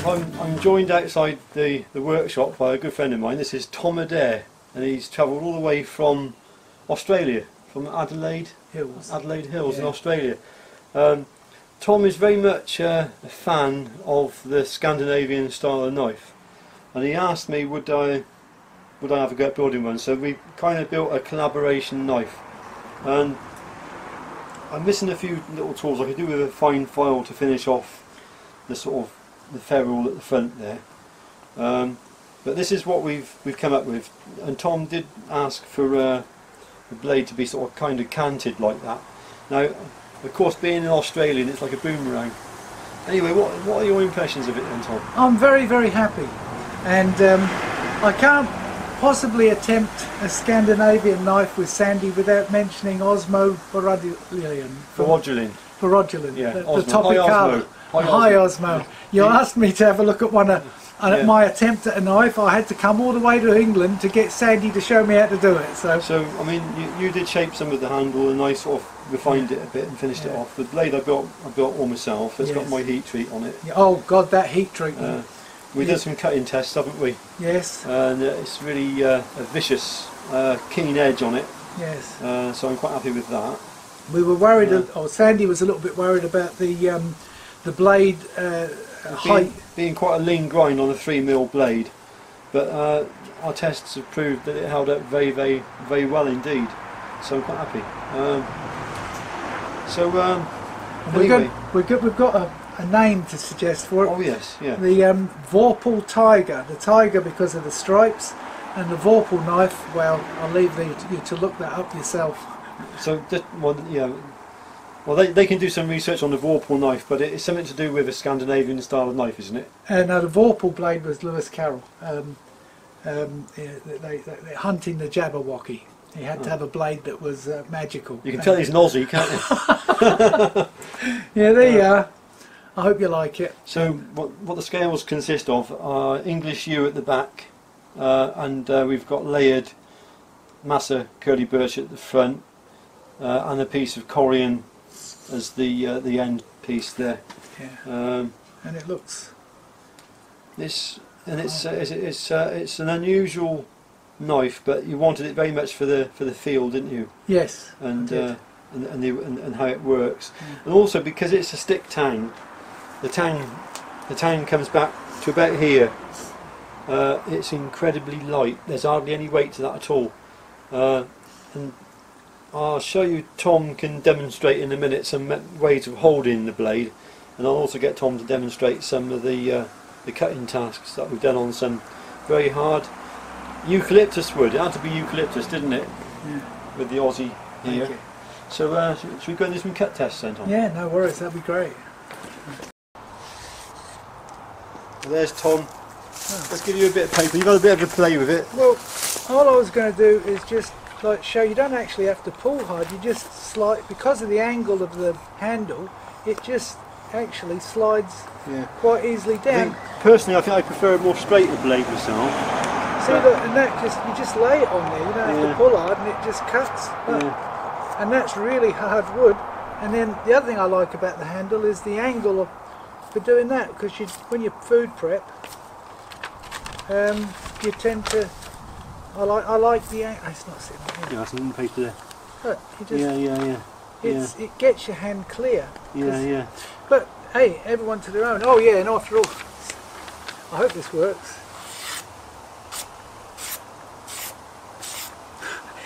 I'm joined outside the workshop by a good friend of mine. This is Tom Adair, and he's travelled all the way from Australia, from Adelaide Hills in Australia. Tom is very much a fan of the Scandinavian style of knife, and he asked me would I have a go at building one. So we kind of built a collaboration knife, and I'm missing a few little tools I could do with a fine file to finish off the sort of the ferrule at the front there. But this is what we've come up with, and Tom did ask for the blade to be sort of kind of canted like that. Now, of course, being an Australian, it's like a boomerang. Anyway, what are your impressions of it then, Tom? I'm very, very happy, and I can't possibly attempt a Scandinavian knife with Sandy without mentioning Osmo Vorpal. Yeah, the Topicala. High Osmo. You asked me to have a look at one at my attempt at a knife. I had to come all the way to England to get Sandy to show me how to do it. So I mean, you did shape some of the handle, and I sort of refined it a bit and finished it off. The blade I built all myself. It's got my heat treat on it. Oh God, that heat treatment. We did some cutting tests, haven't we? Yes. And it's really a vicious, keen edge on it. Yes. So I'm quite happy with that. We were worried, or Sandy was a little bit worried about the blade height. Being quite a lean grind on a 3mm blade, but our tests have proved that it held up very, very, very well indeed. So I'm quite happy. Anyway. We've got a name to suggest for it. Oh yes, yeah. The Vorpal Tiger. The tiger because of the stripes, and the Vorpal knife. Well, I'll leave you to look that up yourself. So, well, they can do some research on the Vorpal knife, but it's something to do with a Scandinavian style of knife, isn't it? No, the Vorpal blade was Lewis Carroll. Hunting the Jabberwocky. He had to have a blade that was magical. You can tell he's an Aussie, can't you? Yeah, there you are. I hope you like it. So what the scales consist of are English U at the back, and we've got layered Massa curly birch at the front, and a piece of Corian as the end piece there. Yeah. And it looks. It's an unusual knife, but you wanted it very much for the field, didn't you? Yes. And how it works, and also because it's a stick tang. The tang comes back to about here. It's incredibly light. There's hardly any weight to that at all. And I'll show you. Tom can demonstrate in a minute some ways of holding the blade, and I'll also get Tom to demonstrate some of the cutting tasks that we've done on some very hard eucalyptus wood. It had to be eucalyptus, didn't it? Yeah. With the Aussie here. Thank you. So should we go and do some cut tests then, Tom? Yeah, no worries. That'd be great. There's Tom. Let's give you a bit of paper. You've got a bit of a play with it. Well, all I was going to do is just like show you don't actually have to pull hard. You just slide, because of the angle of the handle. It just actually slides quite easily down. Personally, I think I prefer a more straighter blade myself. See, look, and that you just lay it on there. You don't have to pull hard, and it just cuts. And that's really hard wood. And then the other thing I like about the handle is the angle for doing that, because when you food prep, you tend to. I like the angle. It's not sitting there. Yeah, that's some paper there. Look, you just, it gets your hand clear. Yeah. But hey, everyone to their own. Oh yeah, and after all, I hope this works.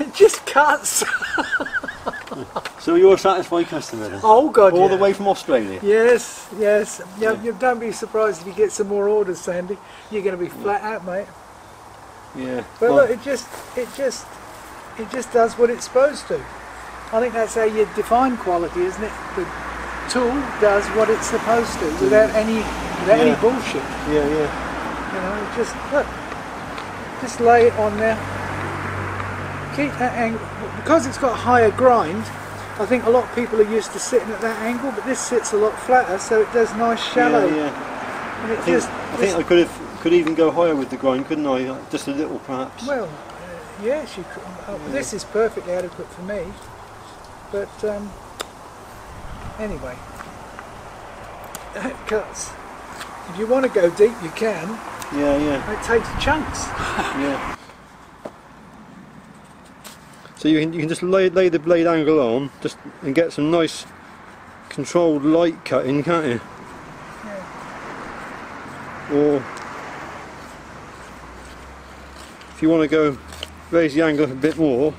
It just cuts. So you're a satisfied customer then? Oh God, all the way from Australia? Yes. You don't be surprised if you get some more orders, Sandy. You're going to be flat out, mate. Yeah. But look, it just does what it's supposed to. I think that's how you define quality, isn't it? The tool does what it's supposed to without any bullshit. Yeah. You know, just lay it on there. Keep that angle, because it's got a higher grind. I think a lot of people are used to sitting at that angle, but this sits a lot flatter, so it does nice shallow. Yeah. And I think I could even go higher with the grind, couldn't I? Just a little, perhaps. Well, yes, you could. This is perfectly adequate for me. But anyway, that cuts. If you want to go deep, you can. Yeah, yeah. It takes chunks. Yeah. So you can just lay the blade angle on, and get some nice controlled light cutting, can't you? Yeah. Or if you want to go raise the angle a bit more,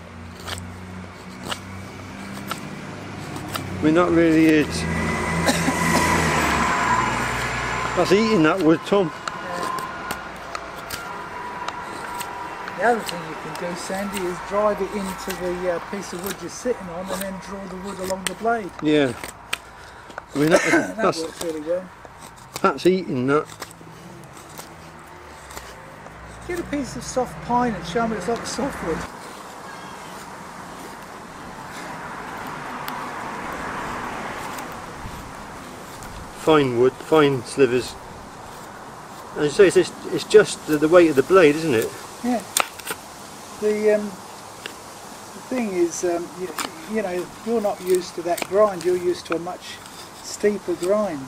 I mean that really is. That's eating that wood, Tom. The other thing you can do, Sandy, is drive it into the piece of wood you're sitting on and then draw the wood along the blade. Yeah. I mean that works really well. That's eating that. Get a piece of soft pine and show me it's like softwood. Fine wood, fine slivers. And you say it's just the weight of the blade, isn't it? Yeah. The thing is, you know, you're not used to that grind. You're used to a much steeper grind.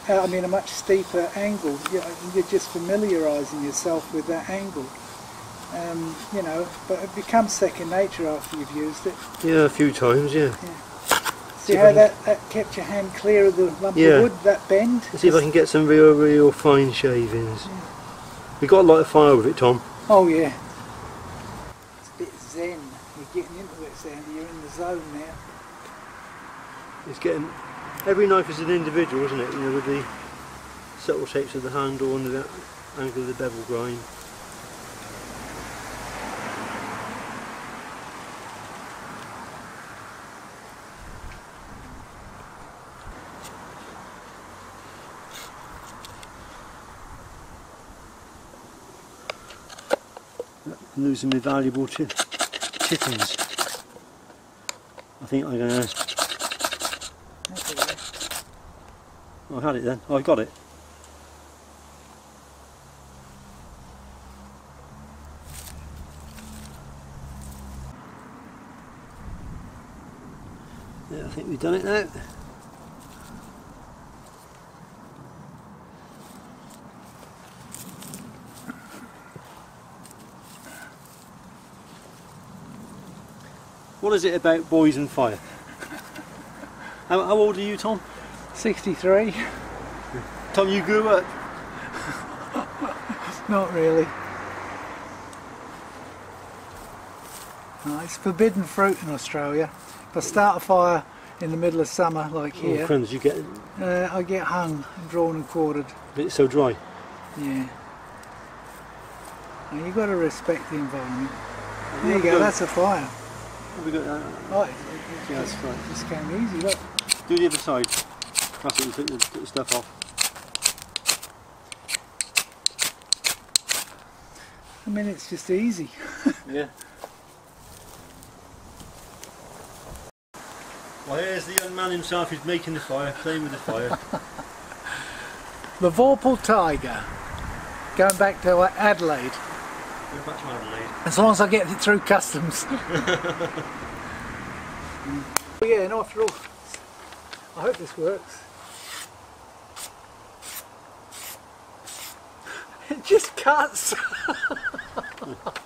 I mean, a much steeper angle. You're just familiarising yourself with that angle. You know, but it becomes second nature after you've used it. Yeah, a few times, yeah. See how that kept your hand clear of the lump of wood, that bend? Let's see if I can get some real fine shavings. Yeah. We've got a lot of fire with it, Tom. Oh yeah. It's a bit zen. You're getting into it, Sandy. You're in the zone now. It's getting... Every knife is an individual, isn't it? You know, with the subtle shapes of the handle and the angle of the bevel grind. I'm losing my valuable chickens. I think I'm gonna... Oh, I had it then. Oh, I got it. Yeah, I think we've done it now. What is it about boys and fire? How old are you, Tom? 63. Tom, you grew up? Not really. No, it's forbidden fruit in Australia. If I start a fire in the middle of summer, like here, friends, you get... I get hung and drawn and quartered. But it's so dry. Yeah. Now you've got to respect the environment. There you go, that's a fire. Have we got that? Right. Yeah, that's right. This came easy, look. Do the other side. That's it, you took the stuff off. I mean, it's just easy. Yeah. Well, here's the young man himself who's making the fire, playing with the fire. The Vorpal Tiger. Going back to Adelaide. Going back to Adelaide. As long as I get it through customs. Yeah, and after all, I hope this works. It just cuts.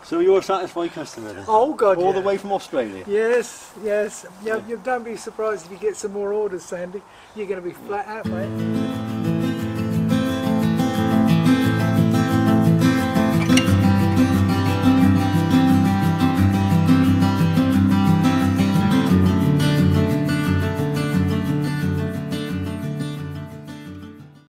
So you're a satisfied customer then? Oh God, all the way from Australia? Yes, yes. Yeah, you don't be surprised if you get some more orders, Sandy. You're going to be flat out, mate.